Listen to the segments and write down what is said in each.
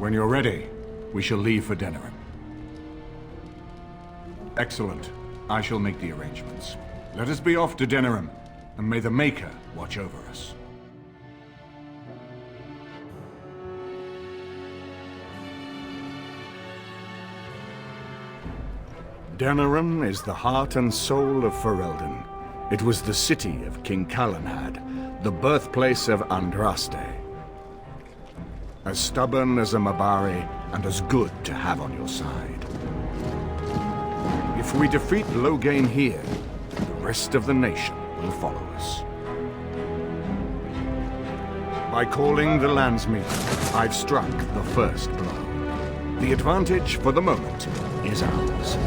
When you're ready, we shall leave for Denerim. Excellent. I shall make the arrangements. Let us be off to Denerim, and may the Maker watch over us. Denerim is the heart and soul of Ferelden. It was the city of King Calenhad, the birthplace of Andraste. As stubborn as a Mabari, and as good to have on your side. If we defeat Loghain here, the rest of the nation will follow us. By calling the Landsmeet, I've struck the first blow. The advantage, for the moment, is ours.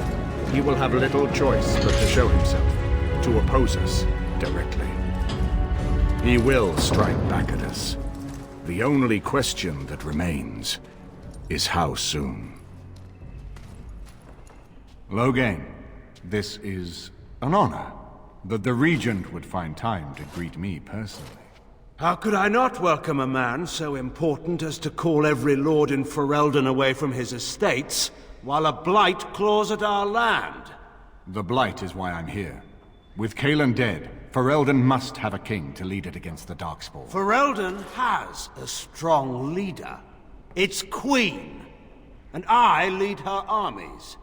He will have little choice but to show himself, to oppose us directly. He will strike back at us. The only question that remains is how soon. Loghain, this is an honor that the Regent would find time to greet me personally. How could I not welcome a man so important as to call every lord in Ferelden away from his estates, while a blight claws at our land? The blight is why I'm here. With Cailan dead, Ferelden must have a king to lead it against the Darkspawn. Ferelden has a strong leader. Its queen. And I lead her armies.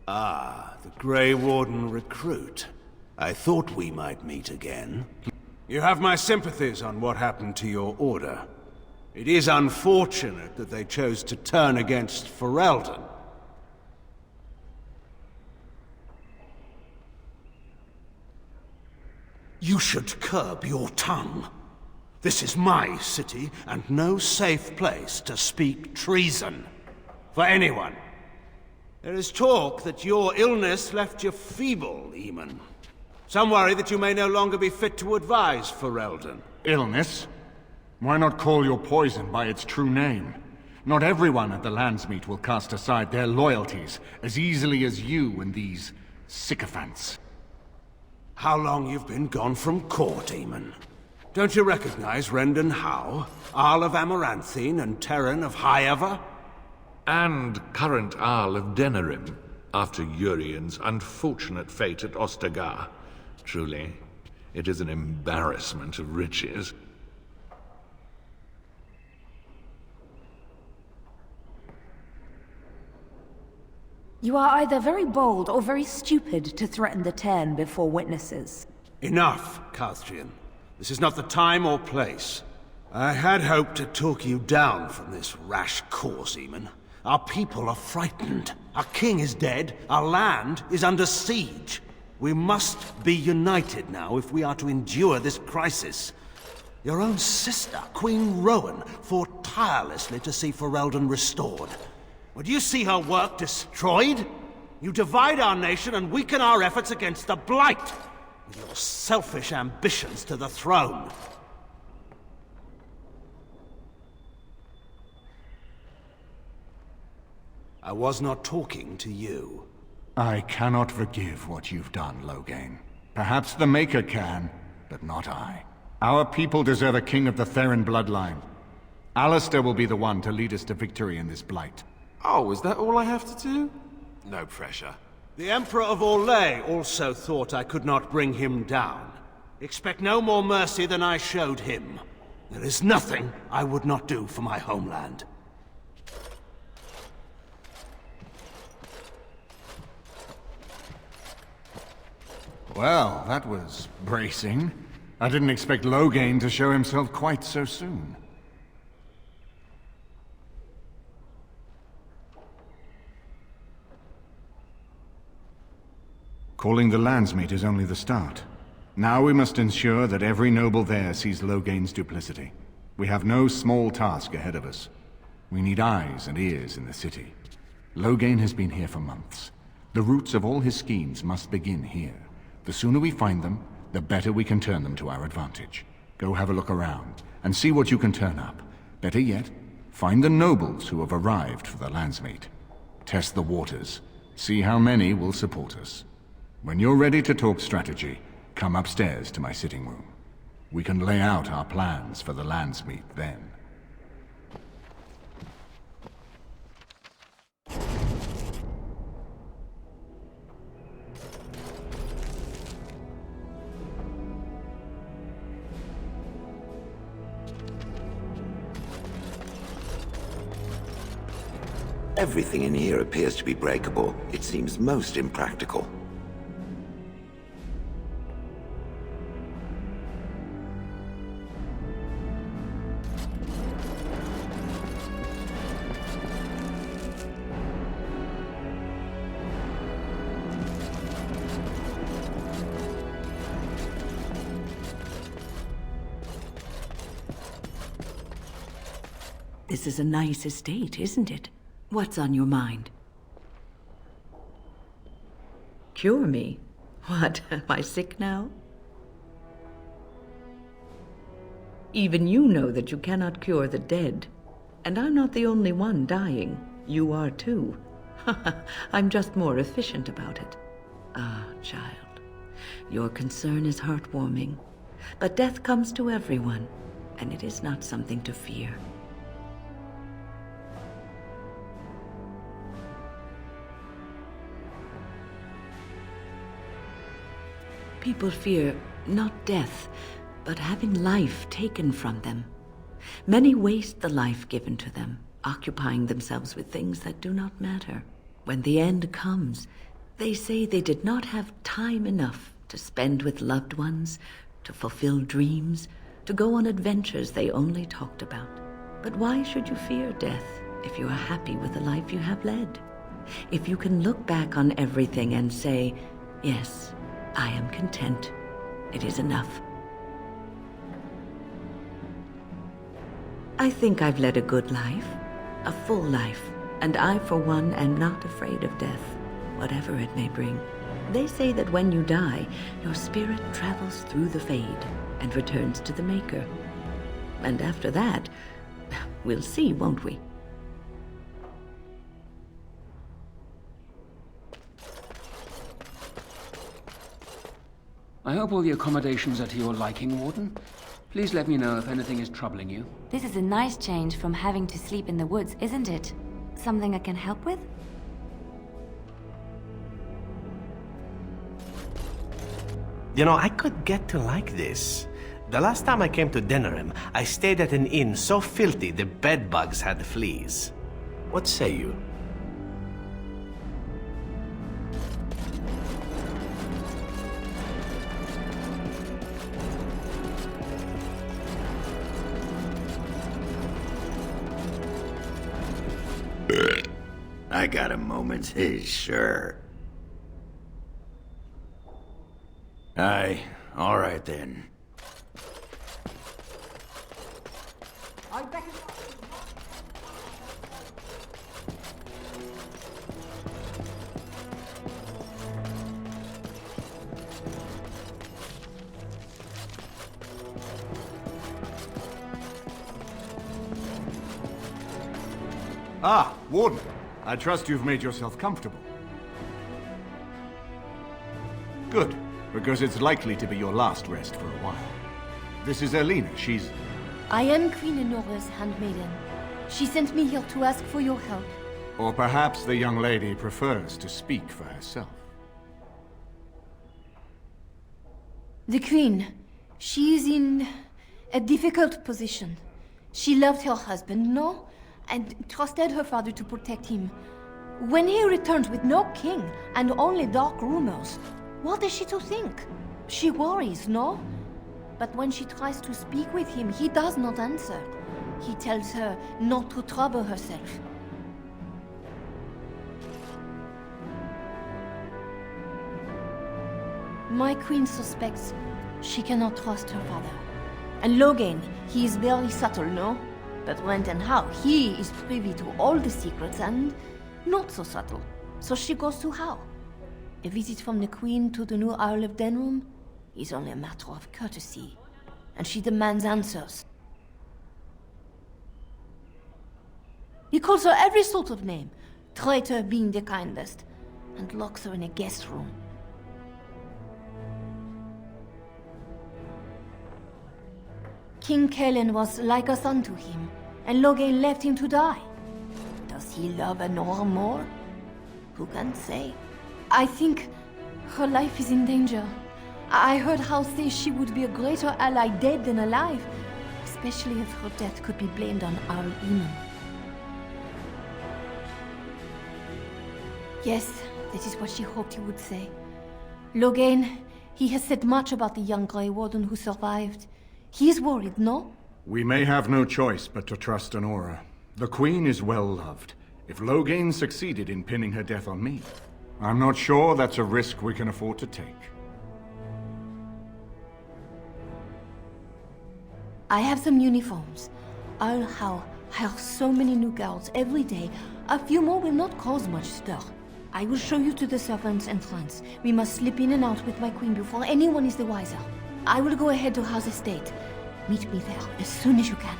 Ah, the Grey Warden recruit. I thought we might meet again. You have my sympathies on what happened to your order. It is unfortunate that they chose to turn against Ferelden. You should curb your tongue. This is my city, and no safe place to speak treason. For anyone. There is talk that your illness left you feeble, Eamon. Some worry that you may no longer be fit to advise Ferelden. Illness? Why not call your poison by its true name? Not everyone at the Landsmeet will cast aside their loyalties as easily as you and these sycophants. How long you've been gone from court, Eamon? Don't you recognize Rendon Howe, Arl of Amaranthine, and Terran of Highever? And current Arl of Denerim, after Urien's unfortunate fate at Ostagar. Truly, it is an embarrassment of riches. You are either very bold or very stupid to threaten the Ten before witnesses. Enough, Carthrian. This is not the time or place. I had hoped to talk you down from this rash course, Eamon. Our people are frightened. Our king is dead. Our land is under siege. We must be united now if we are to endure this crisis. Your own sister, Queen Rowan, fought tirelessly to see Ferelden restored. Would you see her work destroyed? You divide our nation and weaken our efforts against the Blight, with your selfish ambitions to the throne. I was not talking to you. I cannot forgive what you've done, Loghain. Perhaps the Maker can, but not I. Our people deserve a king of the Theron bloodline. Alistair will be the one to lead us to victory in this blight. Oh, is that all I have to do? No pressure. The Emperor of Orlais also thought I could not bring him down. Expect no more mercy than I showed him. There is nothing I would not do for my homeland. Well, that was bracing. I didn't expect Loghain to show himself quite so soon. Calling the Landsmeet is only the start. Now we must ensure that every noble there sees Loghain's duplicity. We have no small task ahead of us. We need eyes and ears in the city. Loghain has been here for months. The roots of all his schemes must begin here. The sooner we find them, the better we can turn them to our advantage. Go have a look around, and see what you can turn up. Better yet, find the nobles who have arrived for the Landsmeet. Test the waters. See how many will support us. When you're ready to talk strategy, come upstairs to my sitting room. We can lay out our plans for the Landsmeet then. Everything in here appears to be breakable. It seems most impractical. This is a nice estate, isn't it? What's on your mind? Cure me? What, am I sick now? Even you know that you cannot cure the dead. And I'm not the only one dying. You are too. I'm just more efficient about it. Ah, child. Your concern is heartwarming. But death comes to everyone, and it is not something to fear. People fear not death, but having life taken from them. Many waste the life given to them, occupying themselves with things that do not matter. When the end comes, they say they did not have time enough to spend with loved ones, to fulfill dreams, to go on adventures they only talked about. But why should you fear death if you are happy with the life you have led? If you can look back on everything and say, yes, I am content. It is enough. I think I've led a good life, a full life, and I, for one, am not afraid of death, whatever it may bring. They say that when you die, your spirit travels through the fade and returns to the Maker. And after that, we'll see, won't we? I hope all the accommodations are to your liking, Warden. Please let me know if anything is troubling you. This is a nice change from having to sleep in the woods, isn't it? Something I can help with? You know, I could get to like this. The last time I came to Denerim, I stayed at an inn so filthy the bedbugs had fleas. What say you? I got a moment, sure. Aye, all right then. Ah, Warden. I trust you've made yourself comfortable. Good, because it's likely to be your last rest for a while. This is Elena. She's... I am Queen Enora's handmaiden. She sent me here to ask for your help. Or perhaps the young lady prefers to speak for herself. The Queen, she is in a difficult position. She loved her husband, no? And trusted her father to protect him. When he returns with no king and only dark rumors, what is she to think? She worries, no? But when she tries to speak with him, he does not answer. He tells her not to trouble herself. My queen suspects she cannot trust her father. And Loghain, he is very subtle, no? But when and how, he is privy to all the secrets and not so subtle. So she goes to how? A visit from the Queen to the new Earl of Denrum is only a matter of courtesy. And she demands answers. He calls her every sort of name, traitor being the kindest, and locks her in a guest room. King Kellen was like a son to him, and Loghain left him to die. Does he love Anora more? Who can say? I think her life is in danger. I heard Hal say she would be a greater ally dead than alive, especially if her death could be blamed on Arl Eamon. Yes, that is what she hoped he would say. Loghain, he has said much about the young Grey Warden who survived. He is worried, no? We may have no choice but to trust Anora. The Queen is well loved. If Loghain succeeded in pinning her death on me, I'm not sure that's a risk we can afford to take. I have some uniforms. I'll hire so many new guards every day. A few more will not cause much stir. I will show you to the servants' entrance. We must slip in and out with my queen before anyone is the wiser. I will go ahead to House Estate. Meet me there as soon as you can.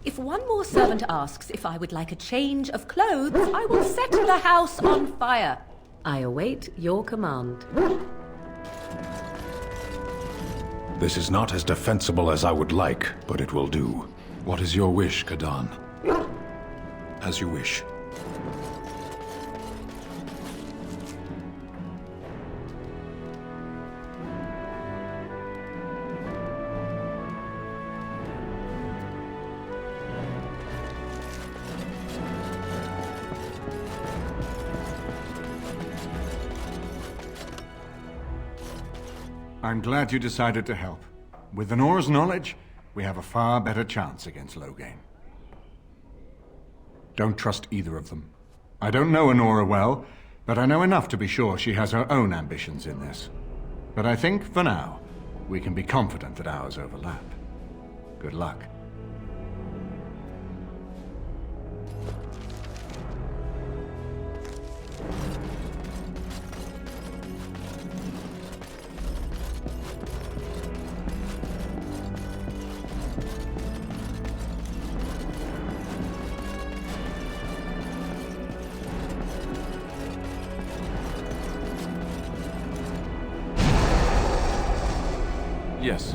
If one more servant asks if I would like a change of clothes, I will set the house on fire. I await your command. This is not as defensible as I would like, but it will do. What is your wish, Kadan? As you wish. I'm glad you decided to help. With Anora's knowledge, we have a far better chance against Loghain. Don't trust either of them. I don't know Anora well, but I know enough to be sure she has her own ambitions in this. But I think, for now, we can be confident that ours overlap. Good luck. Yes.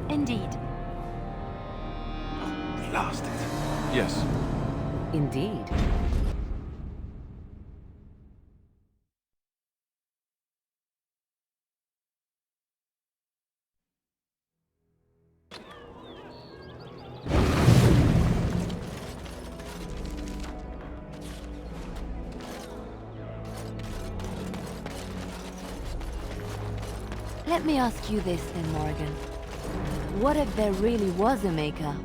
Indeed. Blast it. Yes. Indeed. Let me ask you this then, Morrigan. What if there really was a Maker?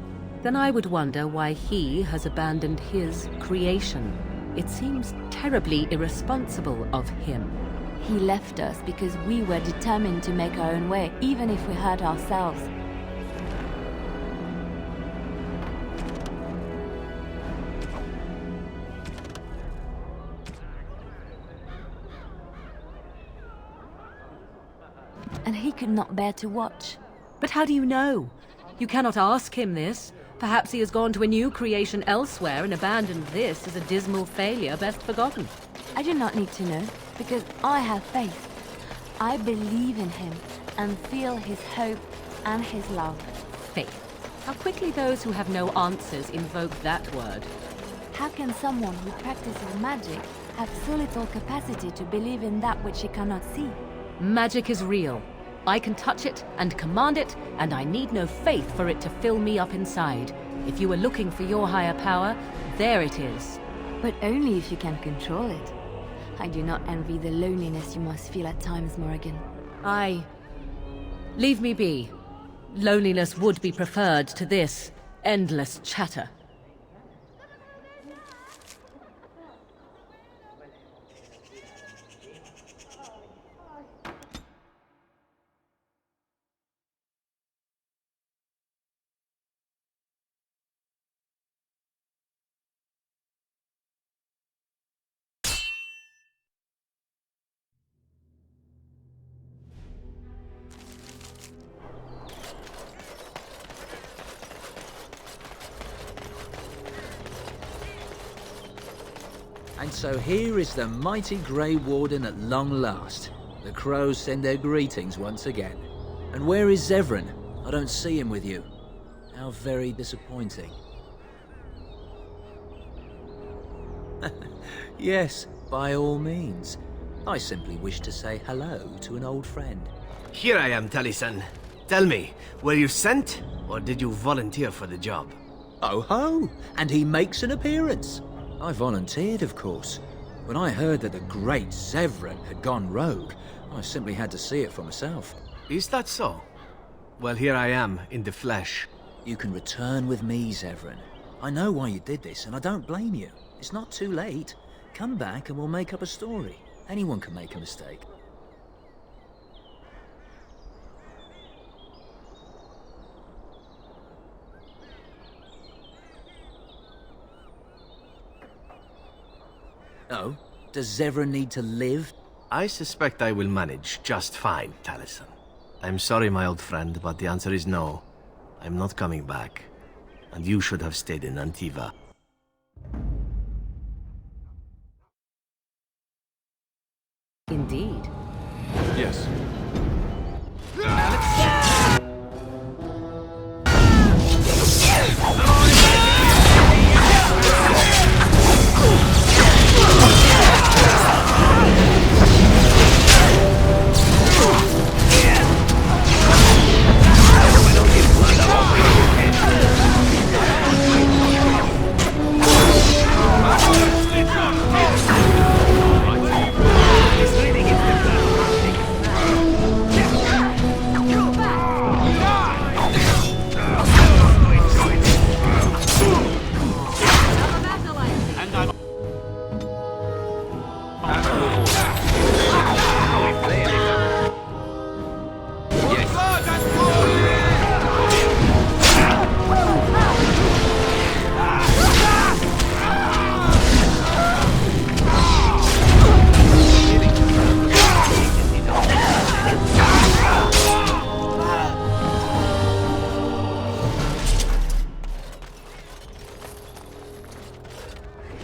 Then I would wonder why he has abandoned his creation. It seems terribly irresponsible of him. He left us because we were determined to make our own way, even if we hurt ourselves. And he could not bear to watch. But how do you know? You cannot ask him this. Perhaps he has gone to a new creation elsewhere and abandoned this as a dismal failure best forgotten. I do not need to know, because I have faith. I believe in him and feel his hope and his love. Faith. How quickly those who have no answers invoke that word. How can someone who practices magic have so little capacity to believe in that which he cannot see? Magic is real. I can touch it and command it, and I need no faith for it to fill me up inside. If you were looking for your higher power, there it is. But only if you can control it. I do not envy the loneliness you must feel at times, Morrigan. Leave me be. Loneliness would be preferred to this endless chatter. And so here is the mighty Grey Warden at long last. The crows send their greetings once again. And where is Zevran? I don't see him with you. How very disappointing. Yes, by all means. I simply wish to say hello to an old friend. Here I am, Taliesin. Tell me, were you sent, or did you volunteer for the job? Oh ho! And he makes an appearance. I volunteered, of course. When I heard that the great Zevran had gone rogue, I simply had to see it for myself. Is that so? Well, here I am, in the flesh. You can return with me, Zevran. I know why you did this, and I don't blame you. It's not too late. Come back and we'll make up a story. Anyone can make a mistake. Oh? Does Zevran need to live? I suspect I will manage just fine, Taliesin. I'm sorry, my old friend, but the answer is no. I'm not coming back. And you should have stayed in Antiva. Indeed. Yes.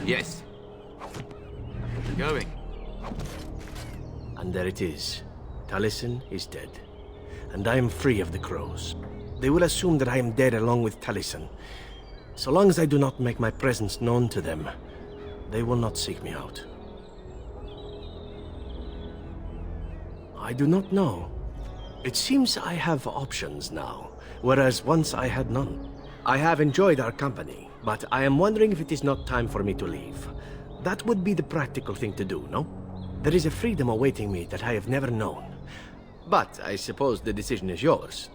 Yes. Going. And there it is. Taliesin is dead. And I am free of the crows. They will assume that I am dead along with Taliesin. So long as I do not make my presence known to them, they will not seek me out. I do not know. It seems I have options now, whereas once I had none. I have enjoyed our company, but I am wondering if it is not time for me to leave. That would be the practical thing to do, no? There is a freedom awaiting me that I have never known. But I suppose the decision is yours.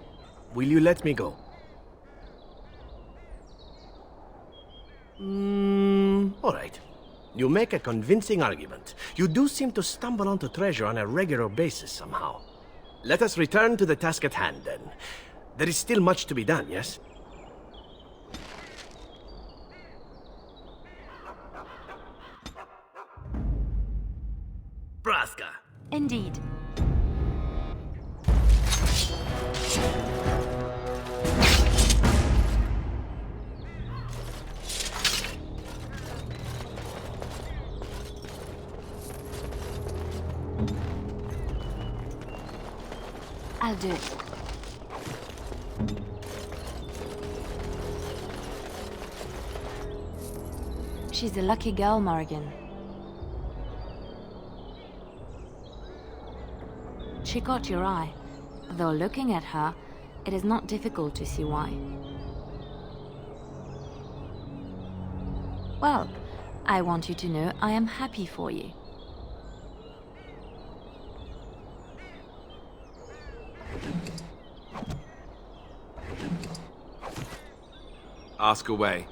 Will you let me go? All right. You make a convincing argument. You do seem to stumble onto treasure on a regular basis somehow. Let us return to the task at hand, then. There is still much to be done, yes? Braska. Indeed. I'll do it. She's a lucky girl, Morrigan. She caught your eye. Though looking at her, it is not difficult to see why. Well, I want you to know I am happy for you. Ask away.